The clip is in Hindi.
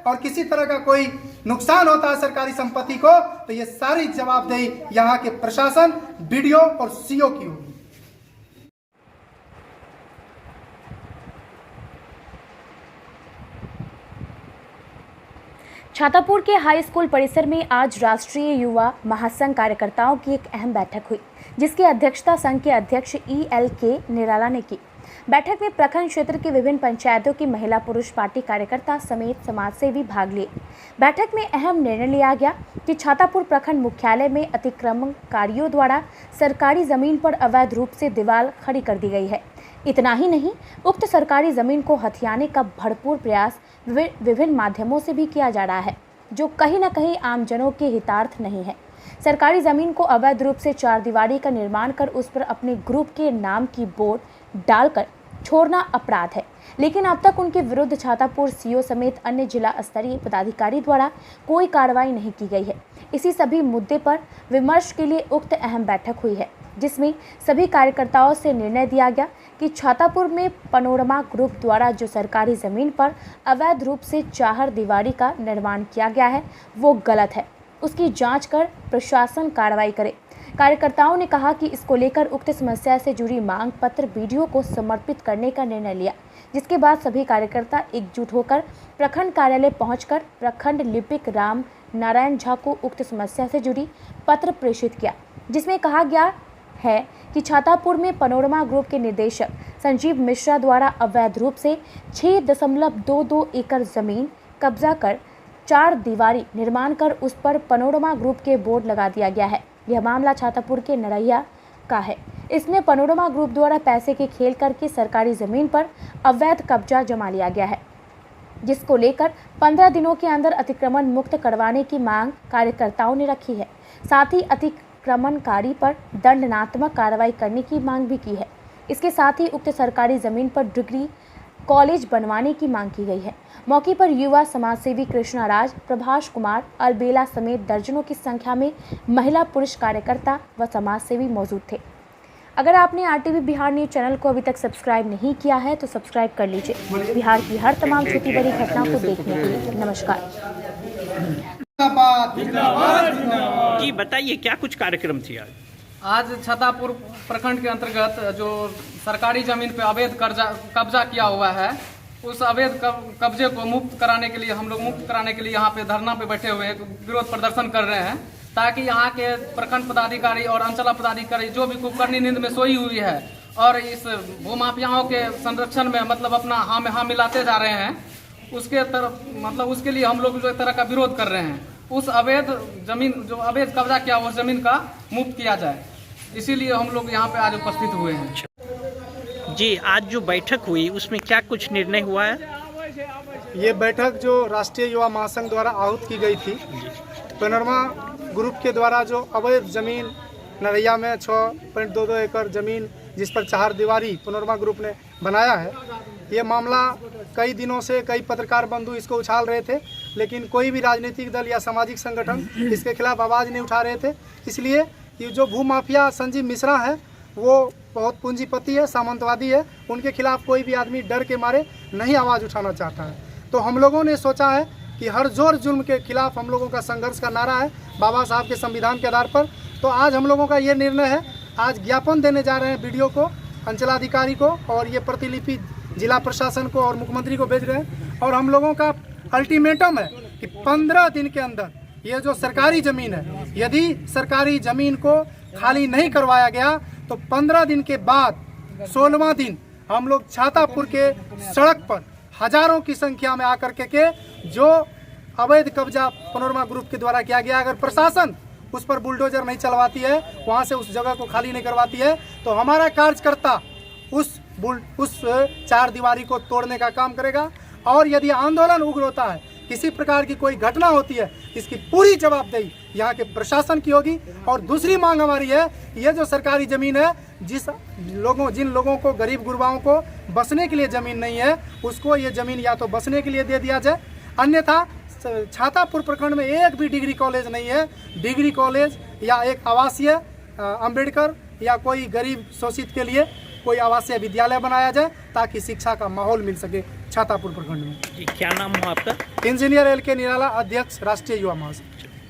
और किसी तरह का कोई नुकसान होता है सरकारी संपत्ति को, तो ये सारी जवाबदेही यहाँ के प्रशासन, बीडीओ और सीओ की होगी। छातापुर के हाई स्कूल परिसर में आज राष्ट्रीय युवा महासंघ कार्यकर्ताओं की एक अहम बैठक हुई, जिसकी अध्यक्षता संघ के अध्यक्ष ELK निराला ने की। बैठक में प्रखंड क्षेत्र की विभिन्न पंचायतों की महिला पुरुष पार्टी कार्यकर्ता समेत समाजसेवी भाग लिए। बैठक में अहम निर्णय लिया गया कि छातापुर प्रखंड मुख्यालय में अतिक्रमणकारियों द्वारा सरकारी जमीन पर अवैध रूप से दीवार खड़ी कर दी गई है। इतना ही नहीं, उक्त सरकारी जमीन को हथियाने का भरपूर प्रयास विभिन्न माध्यमों से भी किया जा रहा है, जो कहीं न कहीं आमजनों के हितार्थ नहीं है। सरकारी जमीन को अवैध रूप से चारदीवारी का निर्माण कर उस पर अपने ग्रुप के नाम की बोर्ड डालकर छोड़ना अपराध है, लेकिन अब तक उनके विरुद्ध छातापुर सीओ समेत अन्य जिला स्तरीय पदाधिकारी द्वारा कोई कार्रवाई नहीं की गई है। इसी सभी मुद्दे पर विमर्श के लिए उक्त अहम बैठक हुई है, जिसमें सभी कार्यकर्ताओं से निर्णय दिया गया कि छातापुर में पनोरमा ग्रुप द्वारा जो सरकारी जमीन पर अवैध रूप से चारदीवारी का निर्माण किया गया है वो गलत है, उसकी जांच कर प्रशासन कार्रवाई करे। कार्यकर्ताओं ने कहा कि इसको लेकर उक्त समस्या से जुड़ी मांग पत्र बीडीओ को समर्पित करने का निर्णय लिया, जिसके बाद सभी कार्यकर्ता एकजुट होकर प्रखंड कार्यालय पहुंचकर प्रखंड लिपिक राम नारायण झा को उक्त समस्या से जुड़ी पत्र प्रेषित किया, जिसमें कहा गया है कि छातापुर में पनोरमा ग्रुप के निदेशक संजीव मिश्रा द्वारा अवैध रूप से 6.22 एकड़ जमीन कब्जा कर चारदीवारी निर्माण कर उस पर पनोरमा ग्रुप के बोर्ड लगा दिया गया है। यह मामला छातापुर के नरैया का है। इसमें पनोरमा ग्रुप द्वारा पैसे के खेल करके सरकारी जमीन पर अवैध कब्जा जमा लिया गया है, जिसको लेकर 15 दिनों के अंदर अतिक्रमण मुक्त करवाने की मांग कार्यकर्ताओं ने रखी है। साथ ही अतिक्रमणकारी पर दंडात्मक कार्रवाई करने की मांग भी की है। इसके साथ ही उक्त सरकारी जमीन पर डिग्री कॉलेज बनवाने की मांग की गई है। मौके पर युवा समाजसेवी कृष्णा राज, प्रभाष कुमार, अलबेला समेत दर्जनों की संख्या में महिला पुरुष कार्यकर्ता व समाजसेवी मौजूद थे। अगर आपने RTV बिहार न्यूज चैनल को अभी तक सब्सक्राइब नहीं किया है तो सब्सक्राइब कर लीजिए बिहार की हर तमाम छोटी बड़ी घटना को देखने के लिए। नमस्कार जी, बताइए क्या कुछ कार्यक्रम थी आज छातापुर प्रखंड के अंतर्गत जो सरकारी जमीन पे अवैध कब्जा किया हुआ है, उस अवैध कब्जे को मुक्त कराने के लिए हम लोग यहाँ पे धरना पे बैठे हुए विरोध प्रदर्शन कर रहे हैं, ताकि यहाँ के प्रखंड पदाधिकारी और अंचला पदाधिकारी जो भी कुकर्णी नींद में सोई हुई है और इस भूमाफियाओं के संरक्षण में मतलब अपना हाँ मिलाते जा रहे हैं, उसके तरफ मतलब उसके लिए हम लोग जो एक तरह का विरोध कर रहे हैं। उस अवैध जमीन जो अवैध कब्जा किया उस जमीन का मुक्त किया जाए, इसीलिए हम लोग यहाँ पे आज उपस्थित हुए हैं। जी, आज जो बैठक हुई उसमें क्या कुछ निर्णय हुआ है? ये बैठक जो राष्ट्रीय युवा महासंघ द्वारा आहूत की गई थी, पनोरमा ग्रुप के द्वारा जो अवैध जमीन नरैया में 6.22 एकड़ जमीन जिस पर चारदीवारी पनोरमा ग्रुप ने बनाया है, ये मामला कई दिनों से कई पत्रकार बंधु इसको उछाल रहे थे, लेकिन कोई भी राजनीतिक दल या सामाजिक संगठन इसके खिलाफ आवाज़ नहीं उठा रहे थे। इसलिए ये जो भूमाफिया संजीव मिश्रा है वो बहुत पूंजीपति है, सामंतवादी है, उनके खिलाफ कोई भी आदमी डर के मारे नहीं आवाज़ उठाना चाहता है। तो हम लोगों ने सोचा है कि हर जोर जुल्म के खिलाफ हम लोगों का संघर्ष का नारा है बाबा साहब के संविधान के आधार पर। तो आज हम लोगों का ये निर्णय है, आज ज्ञापन देने जा रहे हैं बीडीओ को, अंचलाधिकारी को, और ये प्रतिलिपि जिला प्रशासन को और मुख्यमंत्री को भेज रहे हैं। और हम लोगों का अल्टीमेटम है कि 15 दिन के अंदर ये जो सरकारी ज़मीन है, यदि सरकारी ज़मीन को खाली नहीं करवाया गया तो 15 दिन के बाद 16वां दिन हम लोग छातापुर के सड़क पर हजारों की संख्या में आकर के जो अवैध कब्जा पनोरमा ग्रुप के द्वारा किया गया, अगर प्रशासन उस पर बुलडोजर नहीं चलवाती है, वहां से उस जगह को खाली नहीं करवाती है, तो हमारा कार्यकर्ता उस चारदीवारी को तोड़ने का काम करेगा। और यदि आंदोलन उग्र होता है, किसी प्रकार की कोई घटना होती है, इसकी पूरी जवाबदेही यहाँ के प्रशासन की होगी। और दूसरी मांग हमारी है, ये जो सरकारी ज़मीन है, जिन लोगों को, गरीब गुरबाओं को बसने के लिए ज़मीन नहीं है, उसको ये ज़मीन या तो बसने के लिए दे दिया जाए, अन्यथा छातापुर प्रखंड में एक भी डिग्री कॉलेज नहीं है। डिग्री कॉलेज या एक आवासीय अंबेडकर या कोई गरीब शोषित के लिए कोई आवासीय विद्यालय बनाया जाए ताकि शिक्षा का माहौल मिल सके छातापुर प्रखंड में। जी क्या नाम हुआ आपका? इंजीनियर LK निराला, अध्यक्ष राष्ट्रीय युवा महासंघ।